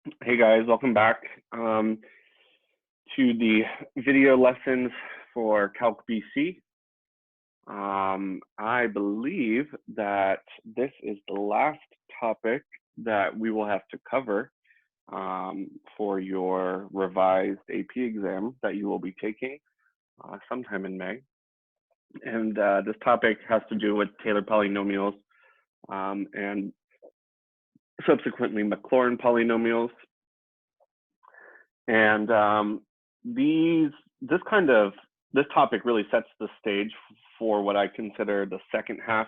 Hey guys, welcome back to the video lessons for Calc BC. I believe that this is the last topic that we will have to cover for your revised AP exam that you will be taking sometime in May. And this topic has to do with Taylor polynomials and subsequently Maclaurin polynomials. And this topic really sets the stage for what I consider the second half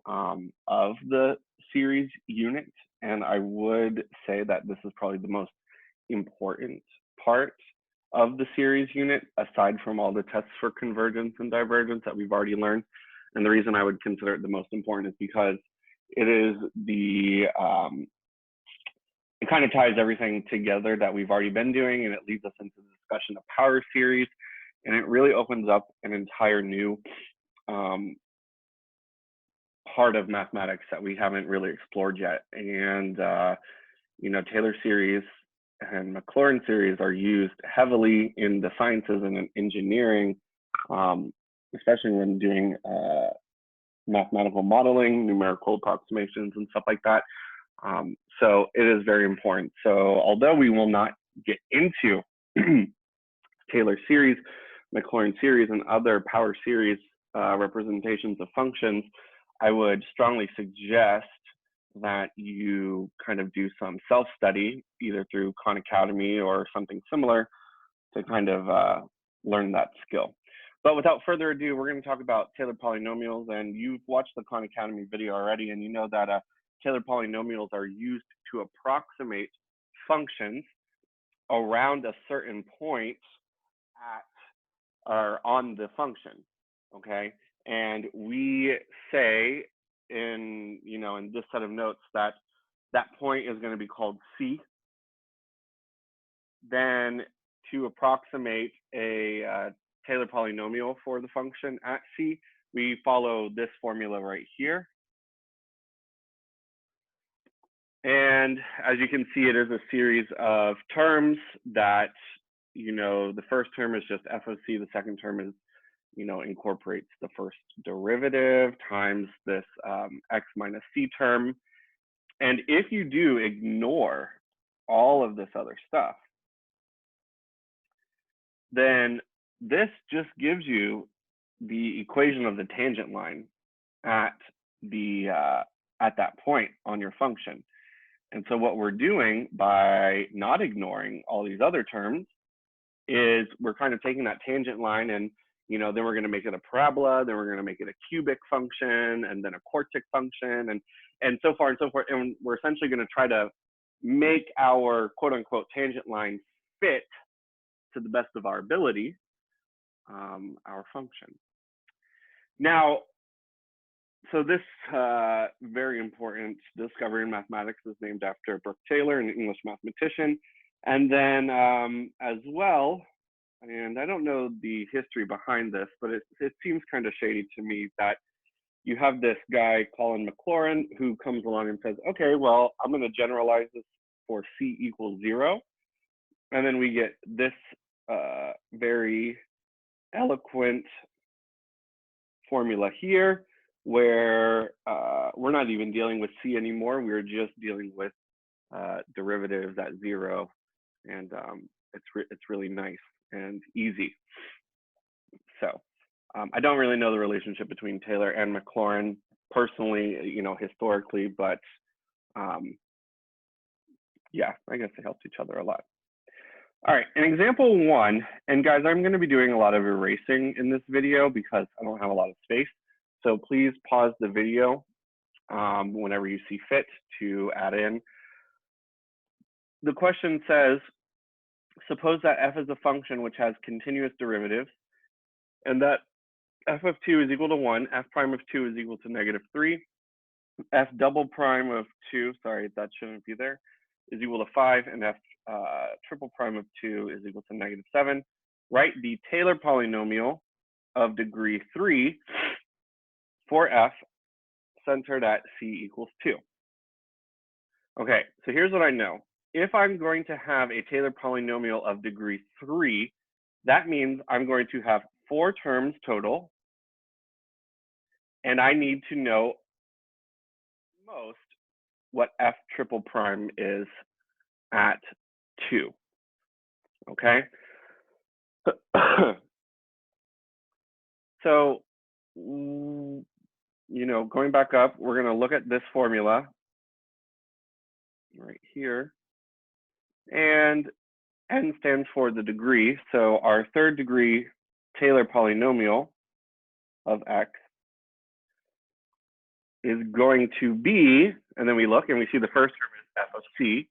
of the series unit. And I would say that this is probably the most important part of the series unit, aside from all the tests for convergence and divergence that we've already learned. And the reason I would consider it the most important is because it is it kind of ties everything together that we've already been doing, and it leads us into the discussion of power series, and it really opens up an entire new part of mathematics that we haven't really explored yet. And Taylor series and Maclaurin series are used heavily in the sciences and in engineering, especially when doing mathematical modeling, numerical approximations, and stuff like that. So it is very important. So although we will not get into Taylor series, Maclaurin series, and other power series representations of functions, I would strongly suggest that you kind of do some self-study, either through Khan Academy or something similar, to kind of learn that skill. But without further ado, we're going to talk about Taylor polynomials, and you've watched the Khan Academy video already, and you know that Taylor polynomials are used to approximate functions around a certain point or on the function, okay? And we say in this set of notes that that point is going to be called C. Then to approximate a Taylor polynomial for the function at C, we follow this formula right here. And as you can see, it is a series of terms that, the first term is just f of C, the second term is, incorporates the first derivative times this x minus C term. And if you do ignore all of this other stuff, then this just gives you the equation of the tangent line at that point on your function. And so what we're doing by not ignoring all these other terms is we're kind of taking that tangent line and, then we're going to make it a parabola, then we're going to make it a cubic function, and then a quartic function, and so far and so forth. And we're essentially going to try to make our quote unquote tangent line fit to the best of our ability, our function. Now, so this very important discovery in mathematics is named after Brooke Taylor, an English mathematician. And then as well, and I don't know the history behind this, but it seems kind of shady to me that you have this guy, Colin Maclaurin, who comes along and says, okay, well, I'm going to generalize this for C equals 0. And then we get this very eloquent formula here, where we're not even dealing with C anymore. We're just dealing with derivatives at 0. And it's really nice and easy. So I don't really know the relationship between Taylor and Maclaurin personally, historically, but yeah, I guess they helped each other a lot. All right, in example 1, and guys, I'm going to be doing a lot of erasing in this video because I don't have a lot of space. So please pause the video whenever you see fit to add in. The question says, suppose that f is a function which has continuous derivatives, and that f of 2 is equal to 1, f prime of 2 is equal to -3, f double prime of 2, sorry, that shouldn't be there, is equal to 5, and f triple prime of 2 is equal to -7. Write the Taylor polynomial of degree 3 for f centered at C equals 2. Okay, so here's what I know. if I'm going to have a Taylor polynomial of degree 3, that means I'm going to have 4 terms total, and I need to know most what f triple prime is at 2, okay? So, going back up, we're going to look at this formula right here, and n stands for the degree. So our third degree Taylor polynomial of x is going to be, and then we look and we see the first term is f of c.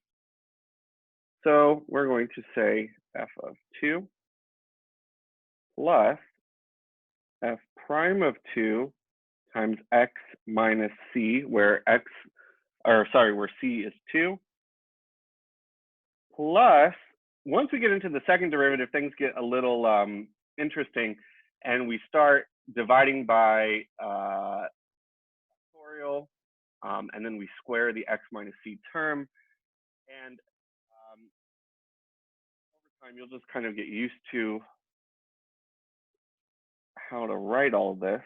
So we're going to say f of 2 plus f prime of 2 times x minus c, where c is 2, plus, once we get into the second derivative, things get a little interesting, and we start dividing by factorial, and then we square the x minus c term, and over time, you'll just kind of get used to how to write all this.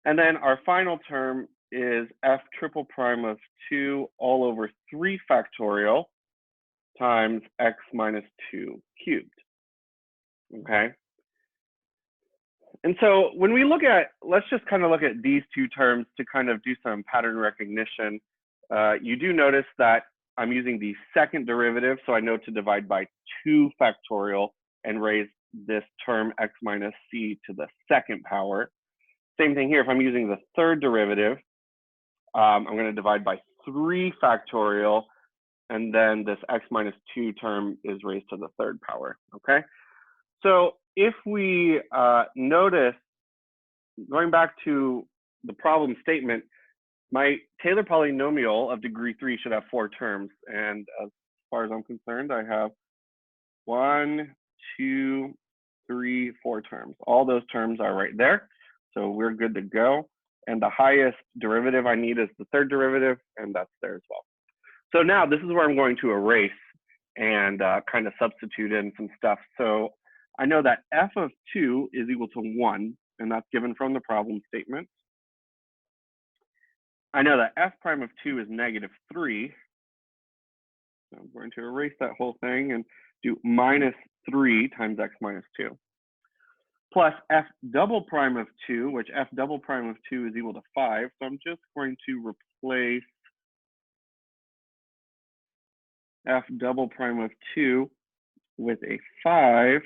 And then our final term is f triple prime of 2 all over 3 factorial times x minus 2 cubed, okay? And so when we look at, let's just kind of look at these two terms to kind of do some pattern recognition. You do notice that I'm using the second derivative, so I know to divide by 2 factorial and raise this term x minus c to the second power. Same thing here, if I'm using the third derivative, I'm going to divide by 3 factorial, and then this x minus 2 term is raised to the third power, okay? So if we notice, going back to the problem statement, my Taylor polynomial of degree 3 should have 4 terms. And as far as I'm concerned, I have 1, 2, 3, 4 terms. All those terms are right there. So we're good to go. And the highest derivative I need is the third derivative, and that's there as well. So now this is where I'm going to erase and kind of substitute in some stuff. So I know that f of 2 is equal to 1, and that's given from the problem statement. I know that f prime of 2 is negative 3. So I'm going to erase that whole thing and do minus 3 times x minus 2. Plus f double prime of 2, which f double prime of 2 is equal to 5. So I'm just going to replace f double prime of 2 with a 5.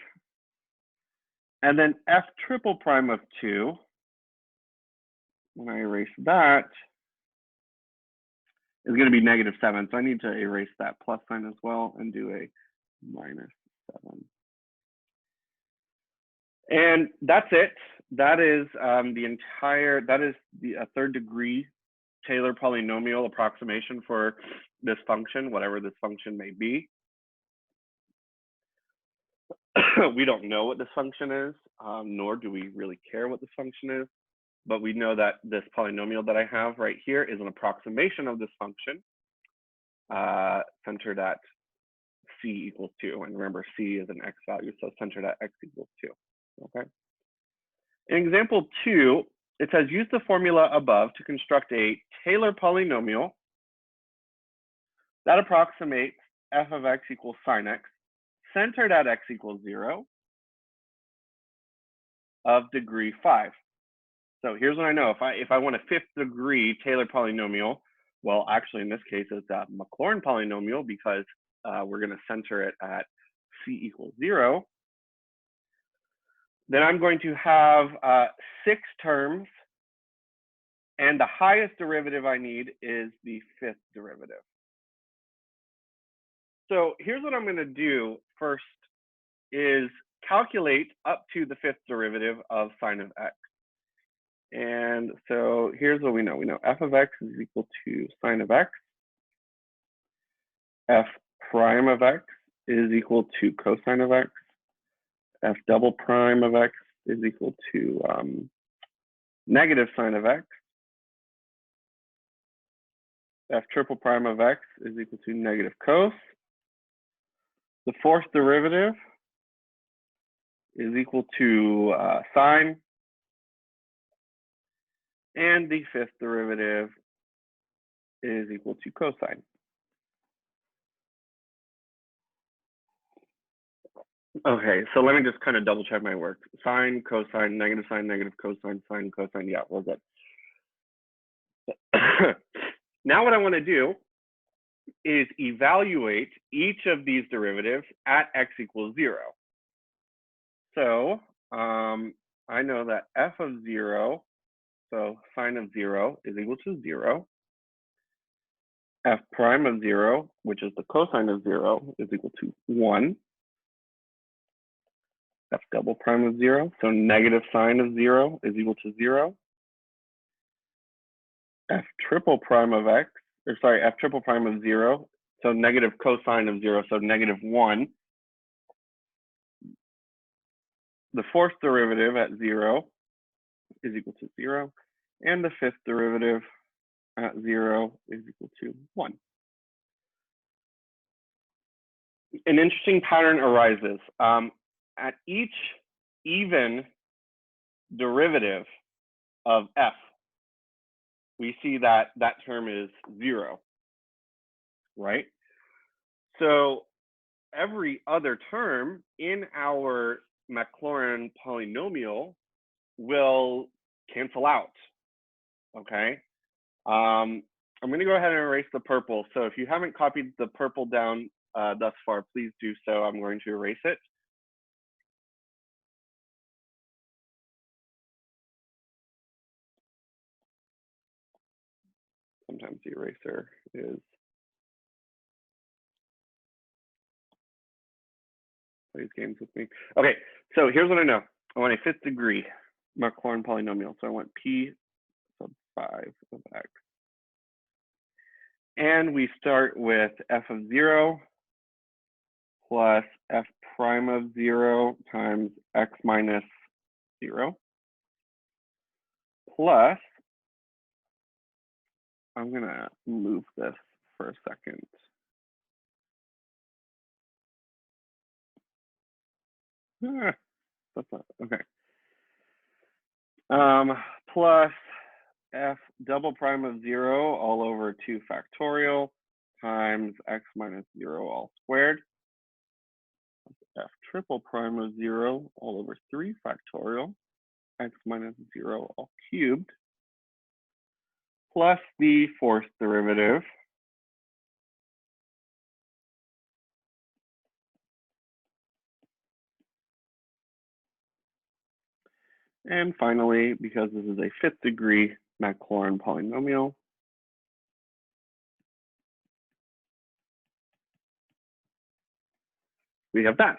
And then f triple prime of 2, when I erase that, is going to be negative 7. So I need to erase that plus sign as well and do a minus 7. And that's it. That is the third degree Taylor polynomial approximation for this function, whatever this function may be. We don't know what this function is, nor do we really care what this function is, but we know that this polynomial that I have right here is an approximation of this function centered at c equals 2. And remember, c is an x value, so centered at x equals 2. Okay. In example 2, it says use the formula above to construct a Taylor polynomial that approximates f of x equals sine x, centered at x equals 0, of degree 5. So here's what I know. If I want a 5th degree Taylor polynomial, well, actually in this case it's a Maclaurin polynomial because we're going to center it at c equals 0. Then I'm going to have 6 terms, and the highest derivative I need is the 5th derivative. So here's what I'm going to do first is calculate up to the 5th derivative of sine of x. And so here's what we know. We know f of x is equal to sine of x. F prime of x is equal to cosine of x. F double prime of x is equal to negative sine of x. f triple prime of x is equal to negative cos. The fourth derivative is equal to sine. And the fifth derivative is equal to cosine. Okay, so let me just kind of double check my work. Sine, cosine, negative cosine, sine, cosine. Yeah, we're good. Now what I want to do is evaluate each of these derivatives at x equals 0. So I know that f of 0, so sine of 0 is equal to 0. F prime of 0, which is the cosine of 0, is equal to 1. F double prime of 0, so negative sine of 0 is equal to 0. F triple prime of x, or sorry, F triple prime of 0, so negative cosine of 0, so negative 1. The fourth derivative at 0 is equal to 0, and the fifth derivative at 0 is equal to 1. An interesting pattern arises. At each even derivative of f, we see that that term is 0, right? So every other term in our Maclaurin polynomial will cancel out, okay? I'm going to go ahead and erase the purple. So if you haven't copied the purple down thus far, please do so. I'm going to erase it. Sometimes the eraser is plays games with me. Okay, so here's what I know. I want a fifth degree Maclaurin polynomial. So I want p sub 5 of x. And we start with f of 0 plus f prime of 0 times x minus 0 plus, I'm going to move this for a second. That's not, okay. Plus f double prime of 0 all over 2 factorial times x minus 0 all squared. F triple prime of 0 all over 3 factorial x minus 0 all cubed plus the fourth derivative and finally, because this is a fifth degree Maclaurin polynomial, we have that.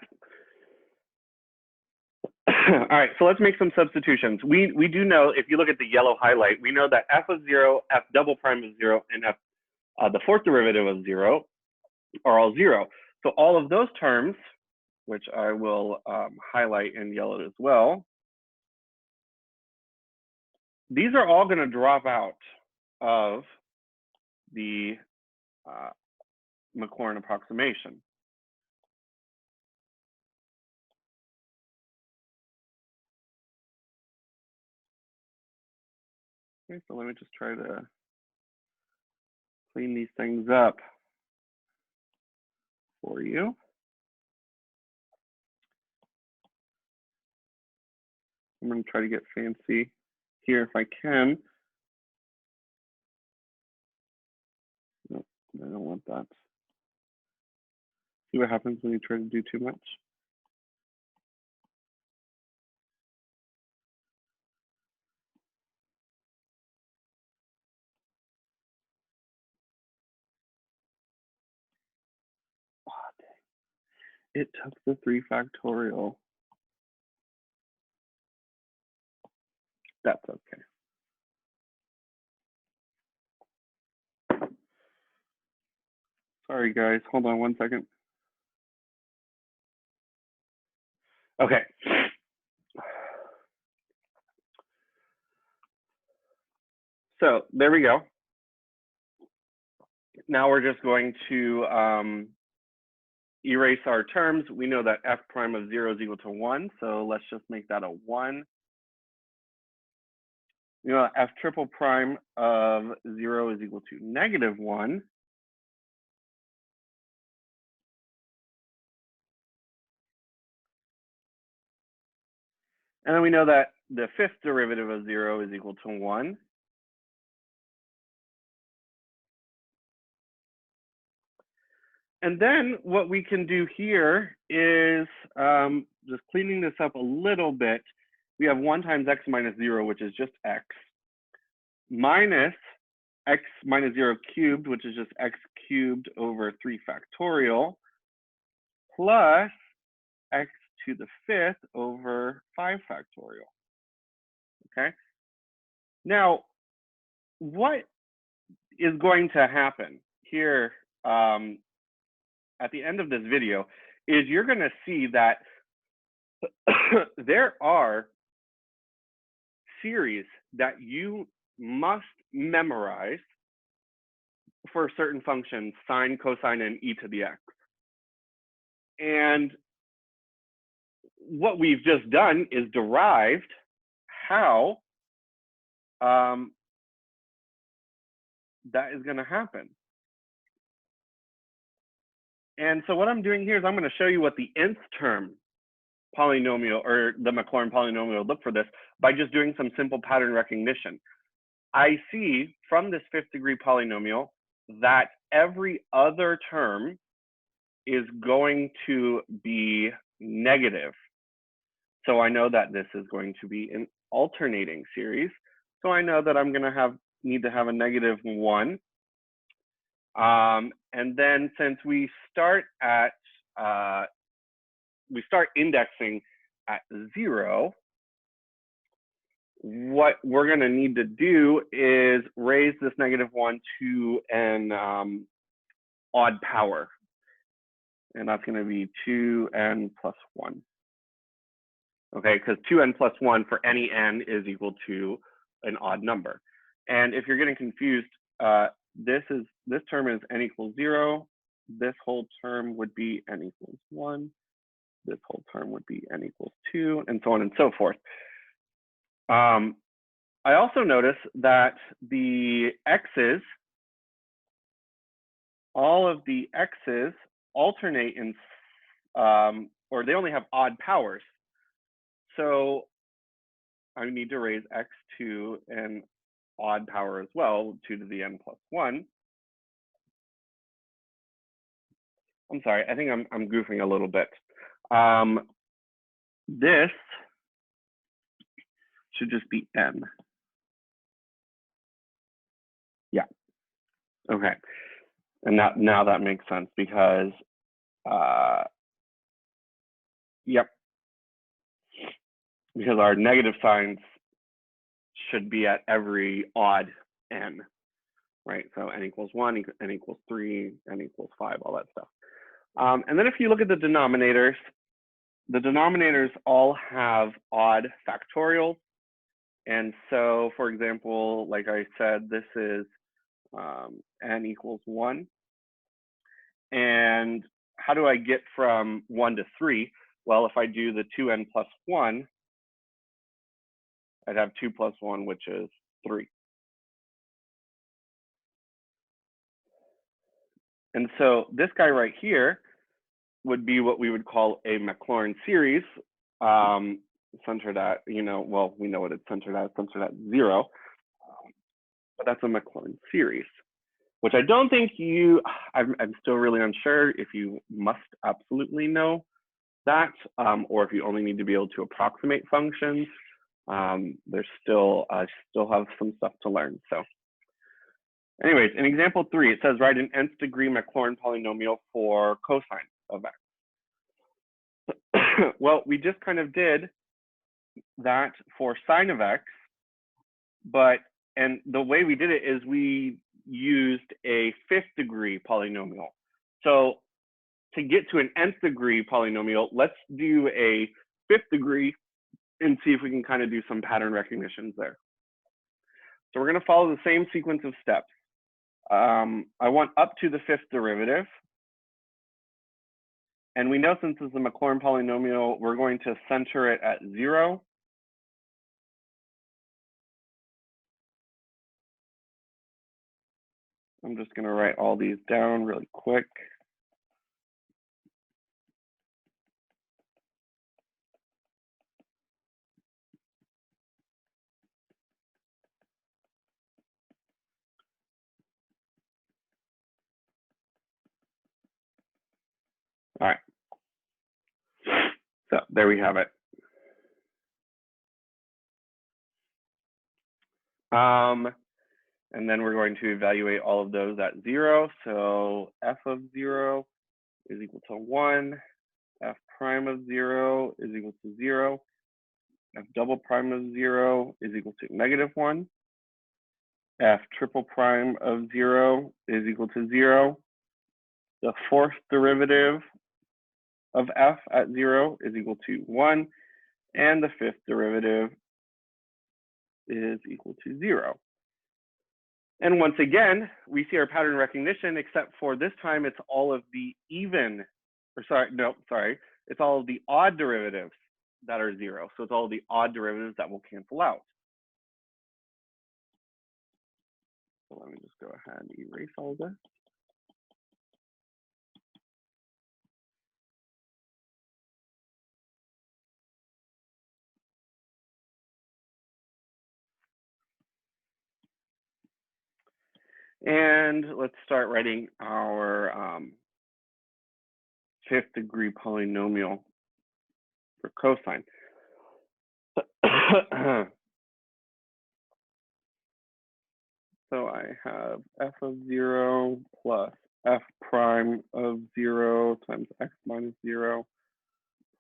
All right, so let's make some substitutions. We do know, if you look at the yellow highlight, we know that f of 0, f double prime of 0, and f the fourth derivative of 0 are all 0. So all of those terms, which I will highlight in yellow as well, these are all going to drop out of the Maclaurin approximation. Okay, so let me just try to clean these things up for you. I'm going to try to get fancy here if I can. Nope, I don't want that. See what happens when you try to do too much. Oh, dang. It took the 3 factorial. That's okay. Sorry, guys. Hold on one second. Okay. So there we go. now we're just going to erase our terms. We know that f prime of 0 is equal to 1, so let's just make that a 1. We know that f triple prime of 0 is equal to -1. And then we know that the fifth derivative of 0 is equal to 1. And then what we can do here is just cleaning this up a little bit. We have 1 times x minus 0, which is just x, minus x minus 0 cubed, which is just x cubed over 3 factorial, plus x to the 5th over 5 factorial. Okay. Now, what is going to happen here at the end of this video is you're going to see that there are series that you must memorize for certain functions, sine, cosine, and e to the x. And what we've just done is derived how that is going to happen. And so what I'm doing here is I'm going to show you what the nth term polynomial, or the Maclaurin polynomial, look for this by just doing some simple pattern recognition. I see from this 5th degree polynomial that every other term is going to be negative. So I know that this is going to be an alternating series. So I know that I'm going to need to have a -1. And then since we start indexing at 0, what we're going to need to do is raise this -1 to an odd power. And that's going to be 2n plus 1. Okay, because 2n plus 1 for any n is equal to an odd number. And if you're getting confused, this term is n equals 0. This whole term would be n equals 1. This whole term would be n equals 2, and so on and so forth. I also notice that the x's, all of the x's alternate in, or they only have odd powers. So I need to raise x to an odd power as well, 2 to the n plus 1. I'm sorry, I think I'm goofing a little bit. This should just be n. Yeah. Okay. And now that makes sense because, yep, because our negative signs should be at every odd n, right? So n equals 1, n equals 3, n equals 5, all that stuff. And then if you look at the denominators all have odd factorials. And so, for example, like I said, this is n equals 1. And how do I get from 1 to 3? Well, if I do the 2n plus 1, I'd have 2 plus 1, which is 3. And so this guy right here would be what we would call a Maclaurin series, centered at, well, we know what it's centered at 0. But that's a Maclaurin series, which I don't think I'm still really unsure if you must absolutely know that, or if you only need to be able to approximate functions. There's still, I still have some stuff to learn. So anyways, in example 3, it says write an nth degree Maclaurin polynomial for cosine of x. Well, we just kind of did that for sine of x, and the way we did it is we used a 5th degree polynomial. So to get to an nth degree polynomial, let's do a 5th degree and see if we can kind of do some pattern recognitions there. So we're going to follow the same sequence of steps. I want up to the fifth derivative. And we know since it's a Maclaurin polynomial, we're going to center it at 0. I'm just going to write all these down really quick. All right. So there we have it. And then we're going to evaluate all of those at 0. So f of 0 is equal to 1. F prime of 0 is equal to 0. F double prime of 0 is equal to -1. F triple prime of 0 is equal to 0. The fourth derivative of f at 0 is equal to 1. And the fifth derivative is equal to 0. And once again, we see our pattern recognition, except for this time it's all of the it's all of the odd derivatives that are 0. So it's all of the odd derivatives that will cancel out. So let me just go ahead and erase all this. And let's start writing our fifth degree polynomial for cosine. So I have f of 0 plus f prime of 0 times x minus 0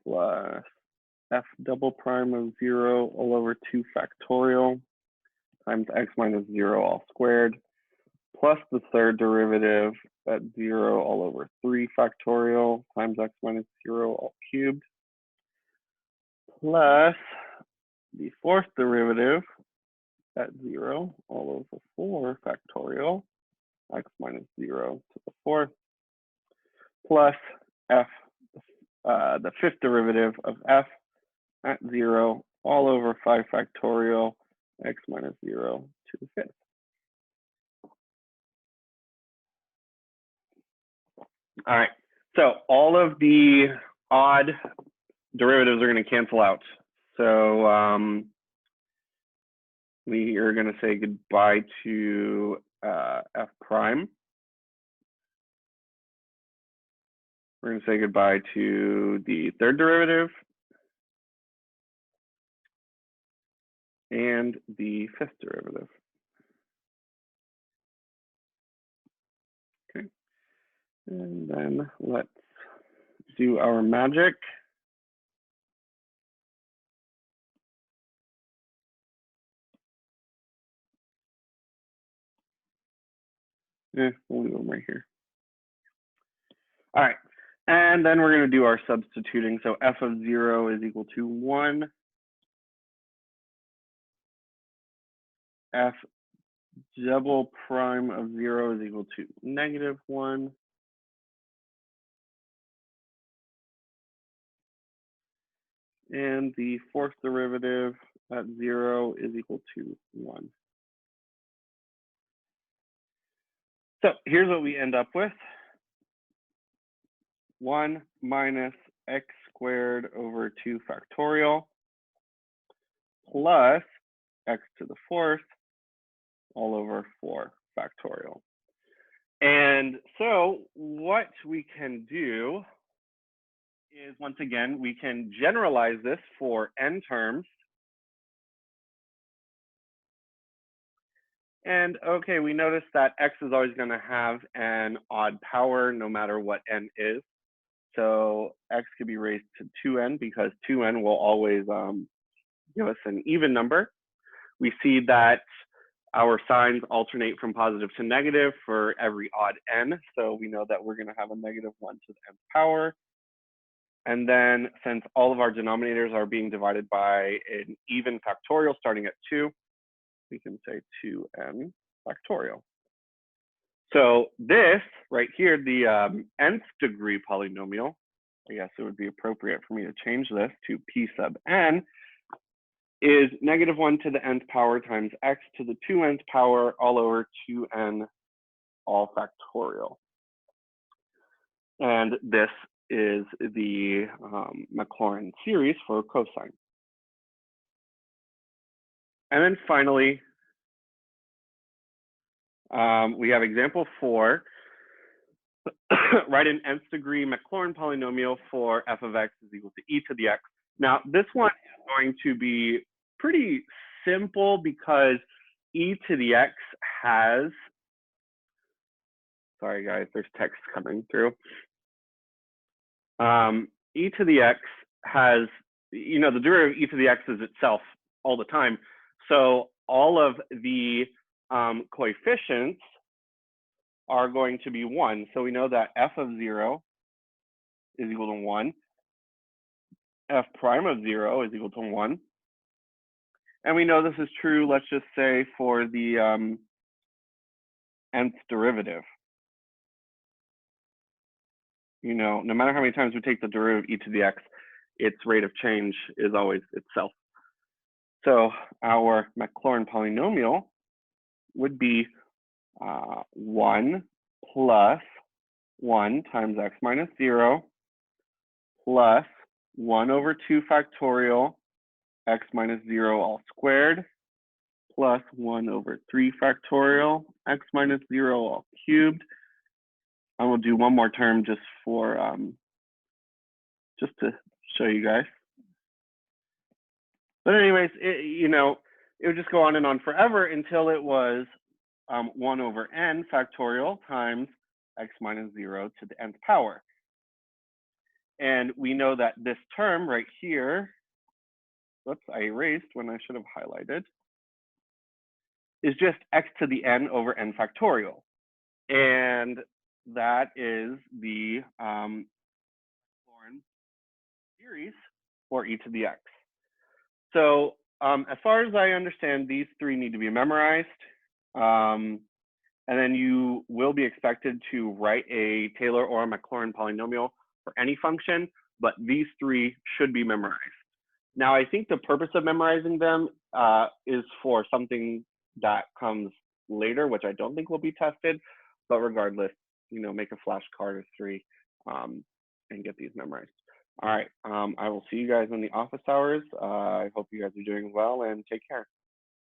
plus f double prime of 0 all over 2 factorial times x minus 0 all squared plus the third derivative at 0 all over 3 factorial times x minus 0 all cubed plus the fourth derivative at 0 all over 4 factorial x minus 0 to the fourth plus f, the fifth derivative of f at 0 all over 5 factorial x minus 0 to the fifth. All right, so all of the odd derivatives are going to cancel out. So we are going to say goodbye to f prime. We're going to say goodbye to the third derivative and the fifth derivative. Okay, and then let's do our magic. We'll leave them right here. All right, and then we're going to do our substituting. So f of 0 is equal to 1. F double prime of 0 is equal to -1. And the fourth derivative at 0 is equal to 1. So here's what we end up with. 1 minus x squared over 2 factorial plus x to the fourth all over 4 factorial. And so what we can do is, once again, we can generalize this for n terms. And okay, we notice that x is always going to have an odd power no matter what n is. So x could be raised to 2n because 2n will always give us an even number. We see that our signs alternate from positive to negative for every odd n. So we know that we're going to have a -1 to the nth power. And then since all of our denominators are being divided by an even factorial starting at 2, we can say 2n factorial. So this right here, the nth degree polynomial, I guess it would be appropriate for me to change this to p sub n, is -1 to the nth power times x to the 2nth power all over 2n all factorial. And this is the Maclaurin series for cosine. And then finally, we have example 4. Write an nth degree Maclaurin polynomial for f of x is equal to e to the x. Now, this one is going to be pretty simple because e to the x has, sorry guys, there's text coming through. E to the x has, the derivative of e to the x is itself all the time. So all of the coefficients are going to be 1. So we know that f of 0 is equal to 1. F prime of 0 is equal to 1. And we know this is true, let's just say, for the nth derivative. No matter how many times we take the derivative of e to the x, its rate of change is always itself. So our Maclaurin polynomial would be 1 plus 1 times x minus 0 plus 1 over 2 factorial x minus 0 all squared plus 1 over 3 factorial x minus 0 all cubed. I will do one more term just for just to show you guys. But anyways, it would just go on and on forever until it was 1 over n factorial times x minus 0 to the nth power. And we know that this term right here, whoops, I erased when I should have highlighted, is just x to the n over n factorial. And that is the Maclaurin series for e to the x. So as far as I understand, these three need to be memorized. And then you will be expected to write a Taylor or a Maclaurin polynomial for any function, but these three should be memorized. Now, I think the purpose of memorizing them is for something that comes later, which I don't think will be tested, but regardless, make a flashcard or 3 and get these memorized. All right, I will see you guys in the office hours. I hope you guys are doing well and take care.